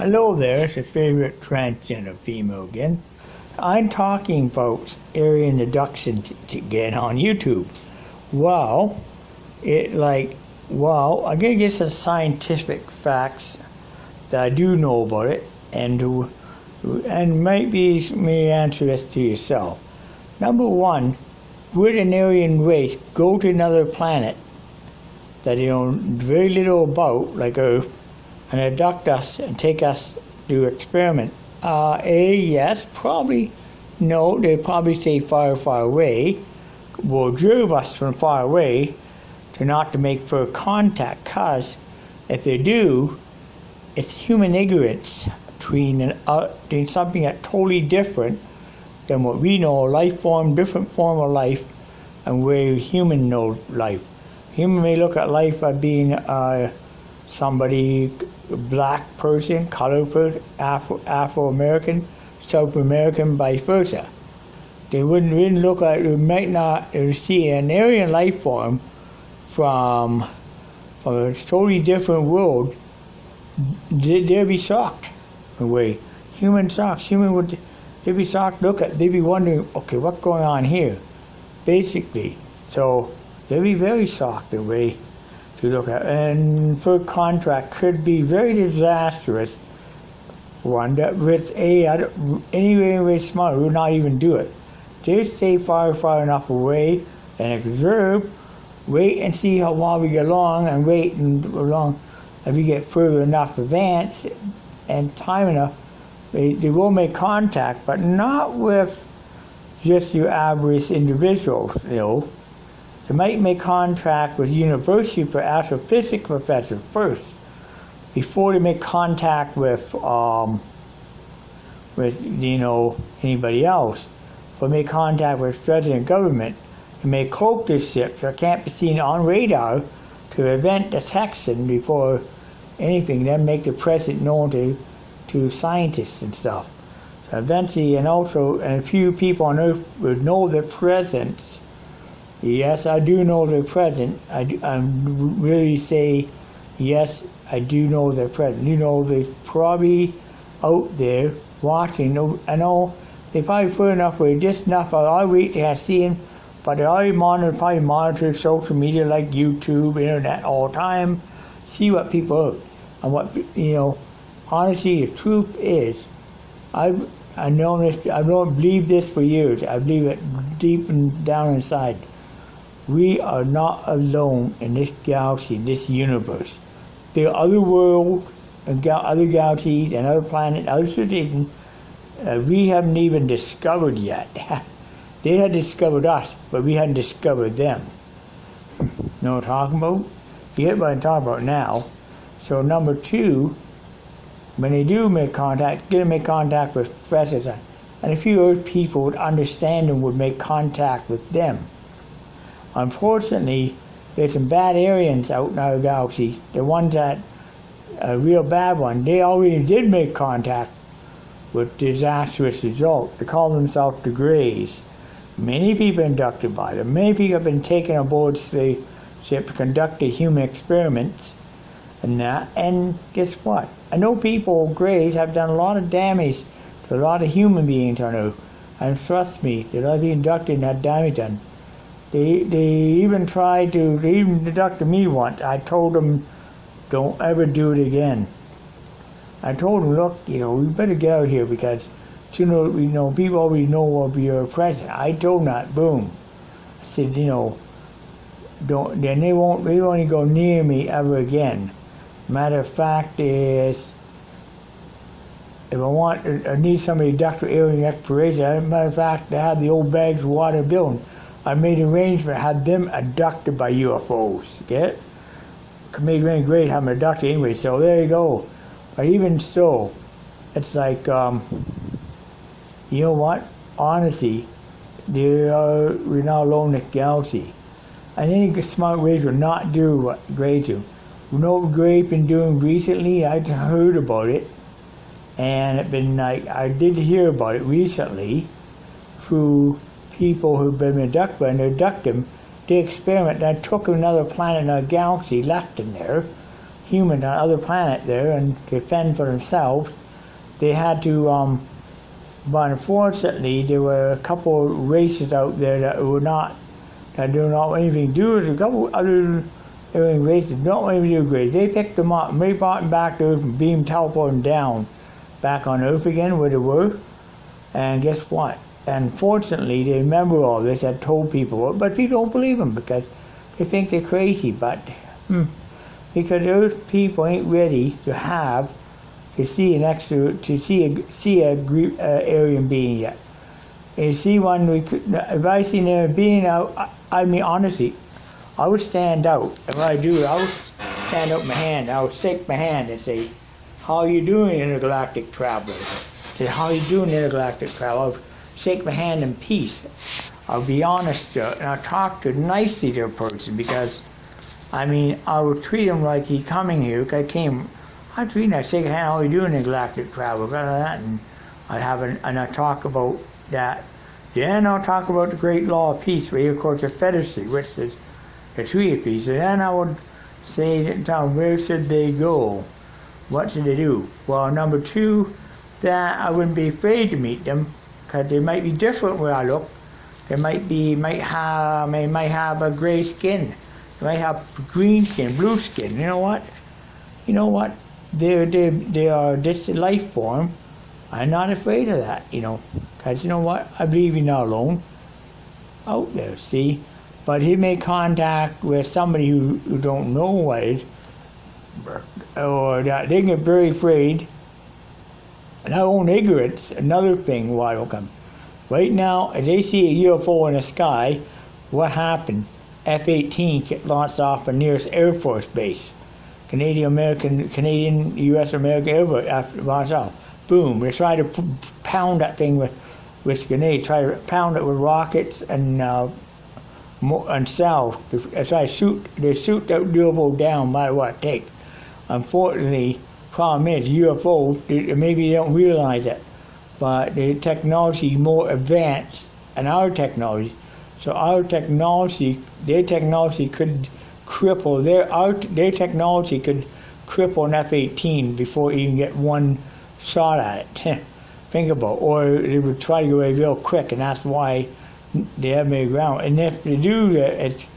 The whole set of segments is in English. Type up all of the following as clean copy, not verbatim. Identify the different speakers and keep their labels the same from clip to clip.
Speaker 1: Hello there, it's your favorite transgender female again. I'm talking about Arian abduction again on YouTube. Well, I'm gonna get some scientific facts that I do know about it, and may answer this to yourself. Number one, would an Arian race go to another planet that they know very little about, like Earth, and abduct us and take us to experiment? Yes, probably. No, they'd probably stay far, far away. Will observe us from far away to make further contact, cause if they do, it's human ignorance between something that's totally different than what we know, life form, different form of life, and where human know life. Human may look at life as being somebody, black person, colored person, Afro-American, South American, vice versa. They wouldn't look at, they might not see an Aryan life form from a totally different world. They'd be shocked in a way. They'd be shocked, they'd be wondering, okay, what's going on here? Basically. So they'd be very shocked in a way to look at. And for contract could be very disastrous. One that with anyway smart would not even do it. They'd stay far enough away and observe, wait and see how well we get along, and wait and along if we get further enough advanced and time enough, they will make contact, but not with just your average individuals, They might make contact with university astrophysics professors first, before they make contact with anybody else. But make contact with president government and may cloak their ships that can't be seen on radar to prevent detection before anything, then make the president known to scientists and stuff. So eventually, and a few people on Earth would know their presence. Yes, I do know their presence. I really say, yes, I do know their presence. They're probably out there watching. I know they probably far enough away, just enough. I'll wait to see them, but they already monitor social media like YouTube, internet all the time, see what people are. And what, honestly, the truth is, I know this, I don't believe this for years. I believe it deep and down inside. We are not alone in this galaxy, this universe. There are other worlds, and other galaxies, and other planets, other civilizations we haven't even discovered yet. They had discovered us, but we hadn't discovered them. Know what I'm talking about? You get what I'm talking about now. So number two, when they do make contact, get to make contact with professors, and a few Earth people would understand and would make contact with them. Unfortunately, there's some bad Aryans out in our galaxy. The ones that, a real bad one, they already did make contact with disastrous result. They call themselves the Greys. Many people inducted by them. Many people have been taken aboard the ship to conduct human experiments and that. And guess what? I know people, Greys, have done a lot of damage to a lot of human beings on Earth. And trust me, they'll be inducted and had damage done. They even inducted me once. I told them, don't ever do it again. I told them, look, we better get out of here because, people already know of your presence. I told them that, boom. I said, then they won't go near me ever again. Matter of fact is, if I need somebody to duct alien exploration, matter of fact, they had the old bags of water building. I made an arrangement, had them abducted by UFOs, get it? Made really great having them abducted anyway, so there you go. But even so, it's like, you know what? Honestly, we're not alone in the galaxy. And any smart Greys will not do what Greys do. You know what Greys been doing recently? I heard about it. And I did hear about it recently through people who've been abducted, and they abduct them. They experiment, and I took another planet in our galaxy, left him there. humans on other planet there and to fend for themselves. They had to, but unfortunately, there were a couple of races out there that do not want anything to do with it. A couple other races don't want anything to do with it. They picked them up and they brought them back to Earth and beamed, teleported them down back on Earth again where they were. And guess what? Unfortunately, they remember all this and told people, but people don't believe them because they think they're crazy. But because Earth people ain't ready to see an extra, to see a Arian being yet. And you see one, if I seen an being out, I mean honestly, I would stand out. If I do, I would stand out my hand. I would shake my hand and say, "How are you doing, intergalactic traveler?" Say, "How are you doing, intergalactic traveler?" I would shake my hand in peace. I'll be honest and I'll talk nicely to a person because, I mean, I would treat him like he's coming here. I treat him, I shake a hand, "How are you doing, intergalactic traveler?" And I talk about that. Then I'll talk about the great law of peace, where of course the Confederacy, which is the Treaty of Peace. And then I would say to them, where should they go? What should they do? Well, number two, that I wouldn't be afraid to meet them, because they might be different where I look. They might have a gray skin. They might have green skin, blue skin. You know what? They are just a life form. I'm not afraid of that, because you know what? I believe you're not alone out there, see? But he made contact with somebody who don't know what it is, or that they get very afraid. And our own ignorance, another thing why will come. Right now, if they see a UFO in the sky, what happened? F-18 get launched off the nearest Air Force base. Canadian, U.S. American Air Force after launched off. Boom, they try to pound that thing with grenades, try to pound it with rockets and cells. They try to shoot that UFO down no matter what it takes. Unfortunately, problem is UFO, maybe they don't realize it, but the technology is more advanced than our technology. So their technology could cripple their technology could cripple an F-18 before you can get one shot at it. Think about it. Or they would try to go away real quick, and that's why they haven't made ground. And if they do that, it's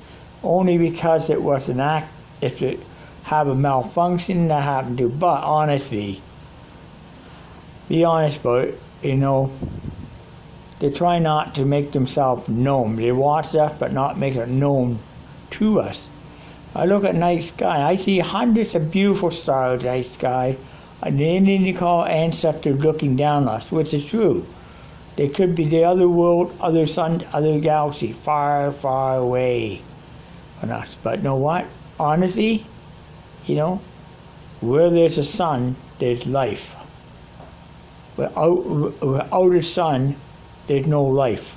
Speaker 1: only because it was an act. If it have a malfunction, that happened to. But honestly, be honest about it. They try not to make themselves known. They watch us, but not make it known to us. I look at night sky. I see hundreds of beautiful stars in the night sky. And they call ancestors looking down on us, which is true. They could be the other world, other sun, other galaxy, far, far away from us. But you know what? Honestly, where there's a sun, there's life. Without a sun, there's no life.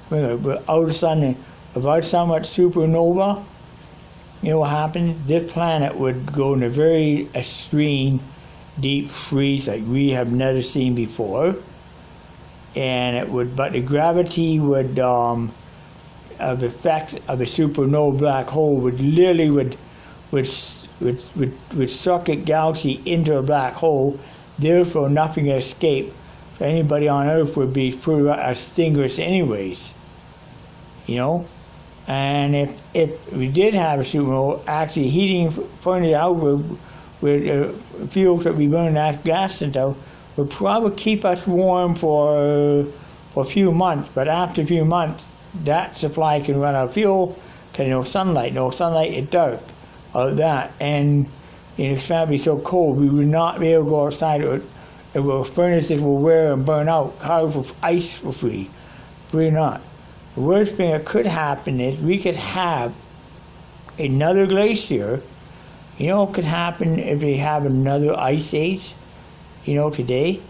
Speaker 1: Without a sun, without so much supernova, you know what happens? This planet would go in a very extreme deep freeze like we have never seen before, and but the gravity would of the effects of a supernova black hole would literally would suck a galaxy into a black hole. Therefore, nothing would escape. So anybody on Earth would be pretty extinguished anyways. And if we did have a supernova, actually heating furnace out with fuels that we burn that gas into would probably keep us warm for a few months. But after a few months, that supply can run out of fuel, because no sunlight is dark, all that. And it's going to be so cold, we would not be able to go outside. Furnaces will wear and burn out, cars with ice will freeze. We're not. The worst thing that could happen is we could have another glacier. What could happen if we have another ice age? Today,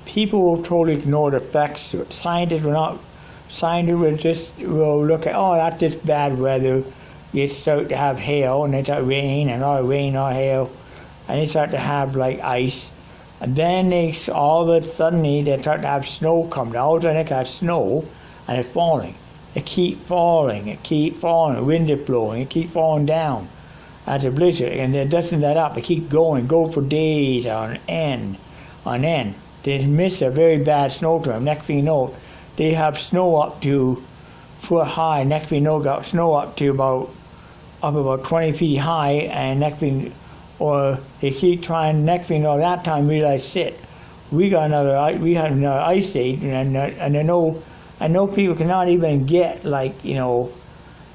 Speaker 1: people will totally ignore the effects to it. Scientists will look at, that's just bad weather. You start to have hail, and they start rain, and all rain, all hail, and they start to have like ice. And then all of a sudden they start to have snow come down. All of a sudden they have snow, and it's falling. It keep falling, the wind is blowing, it keep falling down. That's a blizzard, and it doesn't let up. It keeps going, go for days on end. They miss a very bad snowstorm. Next thing you know, they have snow up to foot high. Next thing you know, got snow up to about 20 feet high, and next thing, or they keep trying. Next thing you know, that time realize shit, we had another ice age, and I know people cannot even get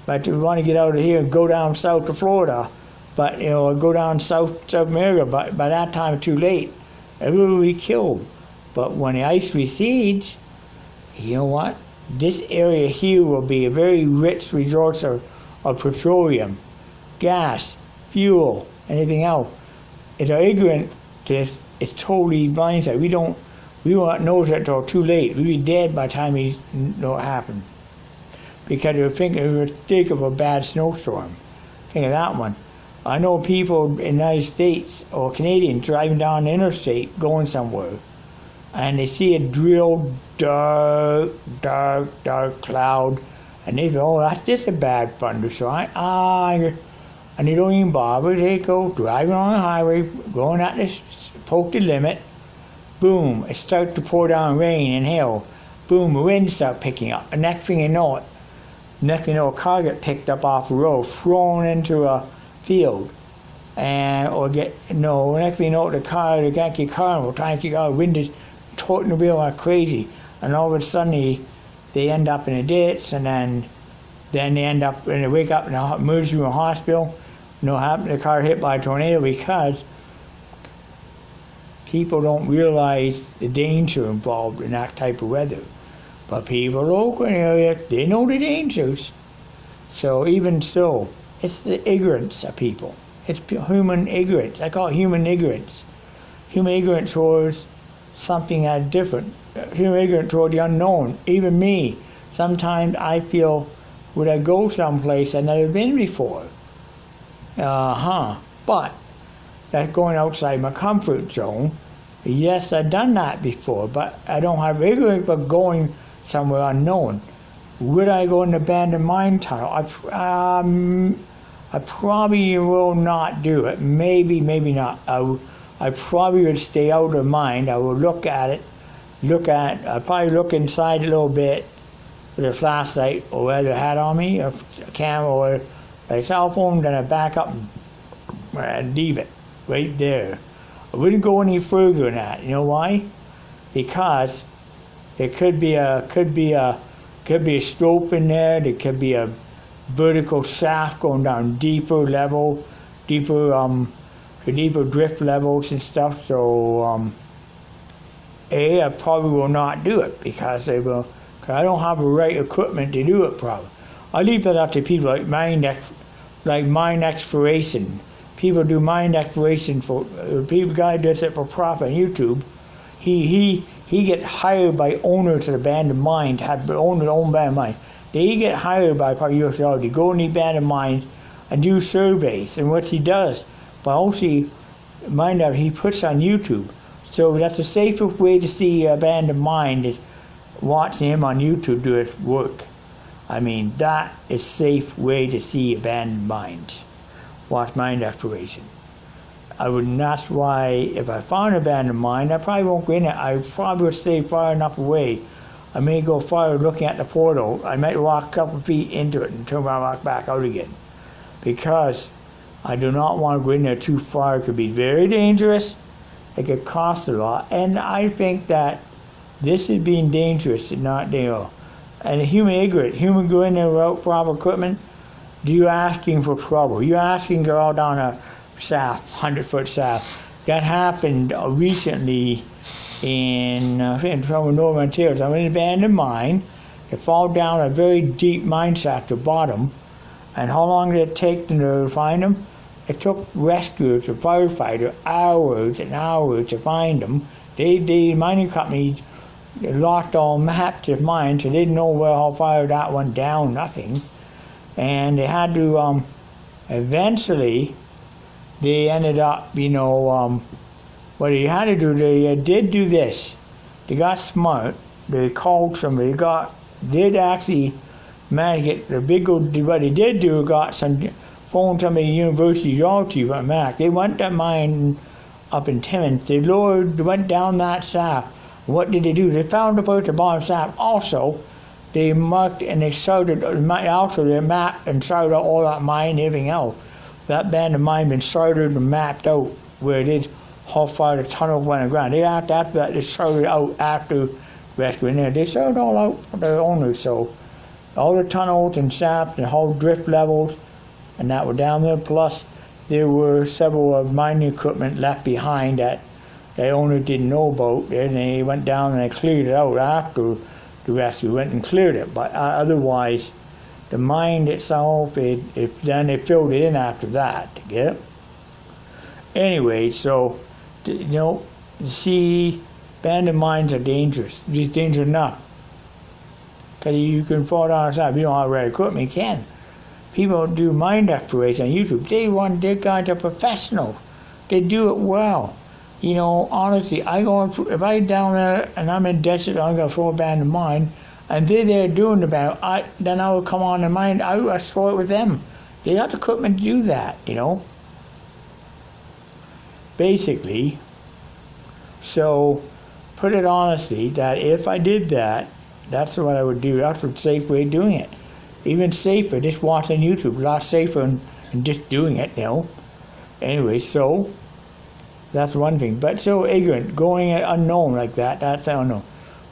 Speaker 1: but they want to get out of here and go down south to Florida, but go down South America. But by that time, it's too late. Everyone will be killed. But when the ice recedes, you know what? This area here will be a very rich resource of petroleum, gas, fuel, anything else. If they're ignorant to this, it's totally blindsided. We won't know that until too late. We'll be dead by the time we know what happened. Because they would think of a bad snowstorm. Think of that one. I know people in the United States or Canadians driving down the interstate going somewhere, and they see a real dark cloud, and they say, oh, that's just a bad thunderstorm. And they don't even bother. They go driving on the highway, going at this, poke the limit, boom, it starts to pour down rain and hail. Boom, the wind starts picking up. And next thing you know, a car gets picked up off the road, thrown into a field, next thing you know, the got your car, and we're trying to keep out, the wind is torting the wheel like crazy, and all of a sudden they end up in a ditch, and then they end up, and they wake up in an emergency room hospital. The car hit by a tornado, because people don't realize the danger involved in that type of weather. But people local in the area, they know the dangers. So even so, it's the ignorance of people. It's human ignorance. I call it human ignorance. Human ignorance towards something that's different. Human ignorance toward the unknown. Even me, sometimes I feel, would I go someplace I've never been before? But that's going outside my comfort zone. Yes, I've done that before, but I don't have ignorance for going somewhere unknown. Would I go in the abandoned mine tunnel? I probably will not do it. Maybe not. I probably would stay out of the mine. I will look at it. I'd probably look inside a little bit with a flashlight, or whether I had on me, a camera or a cell phone, then I back up and leave it right there. I wouldn't go any further than that. You know why? Because there could be a slope in there. There could be a vertical shaft going down deeper drift levels and stuff. So I probably will not do it, because I don't have the right equipment to do it. Probably I leave that up to people like mine exploration. People do mine exploration for people. Guy does it for profit on YouTube. He gets hired by owners of abandoned mines, have own abandoned mines. They get hired by part of U.S. to go in the abandoned mines and do surveys. And what he does, but also he puts on YouTube. So that's the safest way to see abandoned mine, is watching him on YouTube do his work. I mean, that is safe way to see abandoned mines. Watch mine exploration. That's why if I found an abandoned mine, I probably won't go in it. I probably would stay far enough away. I may go far looking at the portal. I might walk a couple feet into it and turn around and walk back out again. Because I do not want to go in there too far. It could be very dangerous. It could cost a lot. And I think that this is being dangerous and not dangerous. And a human ignorant, go in there without proper equipment, you're asking for trouble. You're asking to go out down a shaft, 100-foot shaft. That happened recently in Northern Ontario. So I'm in an abandoned mine. It fall down a very deep mine shaft to bottom. And how long did it take to find them? It took rescuers or firefighters hours and hours to find them. The mining company locked all maps of mines, so they didn't know how far that went down, nothing. And they had to, eventually, they ended up, what they had to do, they did do this. They got smart. They called somebody. Did actually manage to get the big old, what they did do, got some phoned somebody at University Geology from Mac. They went to mine up in Timmins. They went down that shaft. What did they do? They found about the bottom shaft. Also, they marked and they started, also they mapped and started out all that mine and everything else. That band of mine been started and mapped out where it is, how far the tunnel went around. They after that, they started out after rescuing there. They started all out for their owners, so all the tunnels and shafts and whole drift levels and that were down there. Plus, there were several of mining equipment left behind that the owner didn't know about. And they went down and they cleared it out after the rescue, went and cleared it. But otherwise, the mine itself, then they filled it in after that to get it. Anyway, so, see, abandoned mines are dangerous. They're dangerous enough. Because you can fall down outside. If you don't have the right equipment, you can. People do mine exploration on YouTube. Their guys are professionals. They do it well. Honestly, if I'm down there and I'm in desert, I'm going to throw a abandoned mine, and they're there doing the battle, then I will come on the mine, I will throw it with them. They got the equipment to do that, Basically, so put it honestly, that if I did that, that's what I would do. That's the safe way of doing it. Even safer, just watching YouTube, a lot safer than just doing it, Anyway, so that's one thing. But so ignorant, going unknown like that, that's unknown.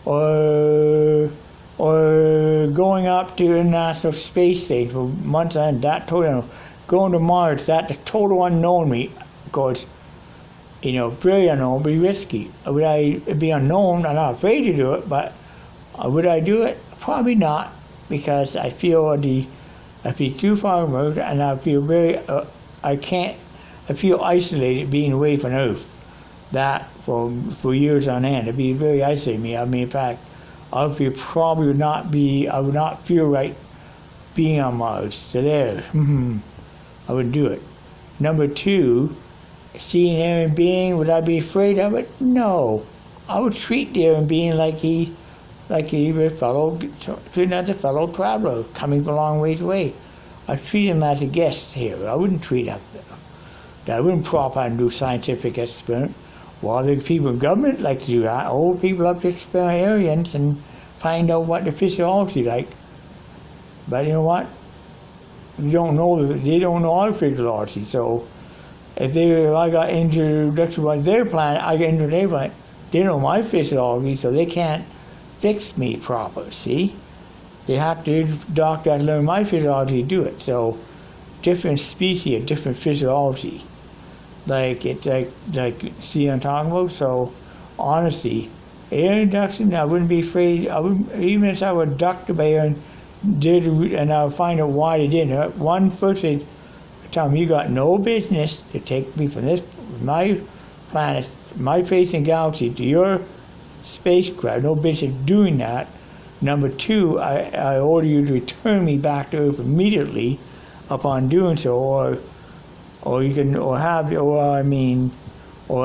Speaker 1: Or going up to the International Space Station for months on that total unknown. Going to Mars, that's a total unknown me. Of course, very unknown, be risky. Would I be unknown? I'm not afraid to do it, but would I do it? Probably not, because I feel I'd be too far removed, and I feel I feel isolated being away from Earth. That for years on end, it'd be very isolating me. I mean, in fact, I would not feel right being on Mars. So there, I wouldn't do it. Number two, seeing an alien being, would I be afraid of it? No. I would treat the alien being like he was as a fellow traveler coming a long ways away. I'd treat him as a guest here. I wouldn't treat him. I wouldn't prop out and do scientific experiment. Well, the people in government like to do that. Old people like to experiment aliens and find out what the physiology like. But you know what? They don't know our physiology. So if I got injured on their planet, I get injured on their planet. They know my physiology, so they can't fix me proper. See, they have to doctor to learn my physiology to do it. So different species, different physiology. It's like see what I'm talking about? So honestly, alien abduction, I wouldn't be afraid. Even if I would abduct a bear and I would find out why they didn't. One person tell them, you got no business to take me from my planet, my facing galaxy, to your spacecraft. No business doing that. Number two, I order you to return me back to Earth immediately upon doing so, or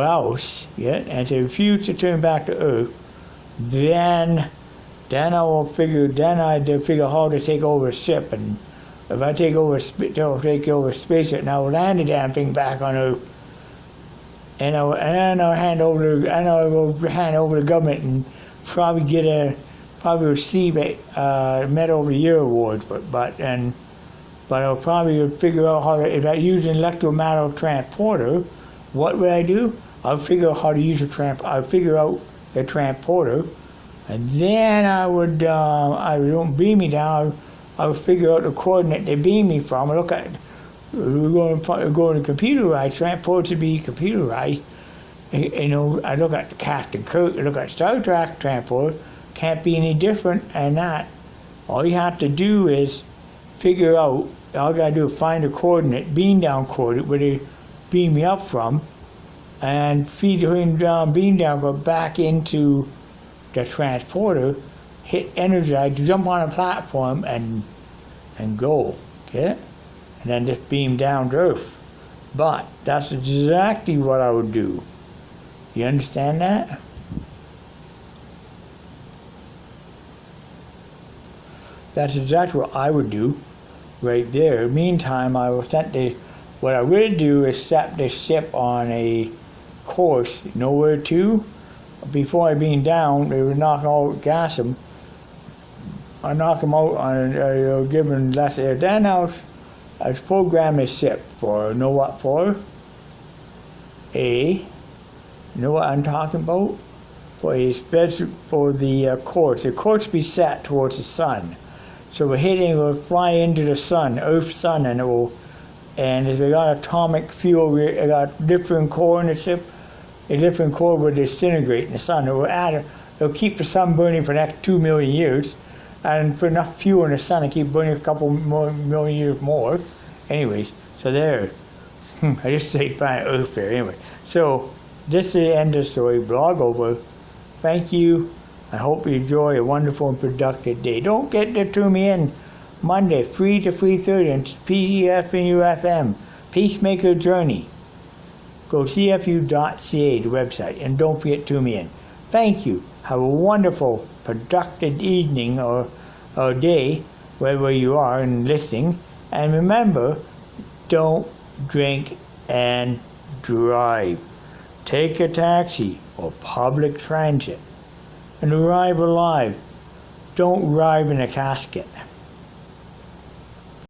Speaker 1: else, yeah. And to refuse to turn back to Earth, then I'd figure how to take over a ship, and if I take over a spaceship, and I will land the damn thing back on Earth, and I'll hand over the government and probably receive a Medal of the Year award, but I'll probably figure out how to, if I use an electromagnetic transporter, what would I do? I'll figure out how to use I'll figure out the transporter, and then I don't beam me down, I would figure out the coordinate they beam me from. We're going to computerized, transport to be computerized. I look at Captain Kirk, I look at Star Trek transport, can't be any different than that. All you have to do is figure out, all I gotta do is find a coordinate, beam down coordinate, where they beam me up from, and feed the beam down, go back into the transporter, hit energize, jump on a platform, and go, get it? And then just beam down to Earth. But that's exactly what I would do. You understand that? That's exactly what I would do. right there. Meantime, I will set what I will do is set the ship on a course. You know where to? Before I beam down, they would knock out, gas them. I knock them out on give them less air. Then I program the ship for, know what for? You know what I'm talking about? For a special, for the course. The course be set towards the sun. So it will fly into the sun, Earth's sun, and it will, and if they got atomic fuel, it got different core in the ship, a different core will disintegrate in the sun. It will it'll keep the sun burning for the next 2 million years, and for enough fuel in the sun to keep burning a couple more million years more. Anyways, so there. I just say planet Earth there. Anyway, so this is the end of the story. Blog over. Thank you. I hope you enjoy a wonderful and productive day. Don't get to tune me in Monday, 3 to 3:30 on PFNUFM, Peacemaker Journey. Go cfu.ca, the website, and don't forget to tune me in. Thank you. Have a wonderful, productive evening or day, wherever you are and listening. And remember, don't drink and drive. Take a taxi or public transit and arrive alive. Don't arrive in a casket.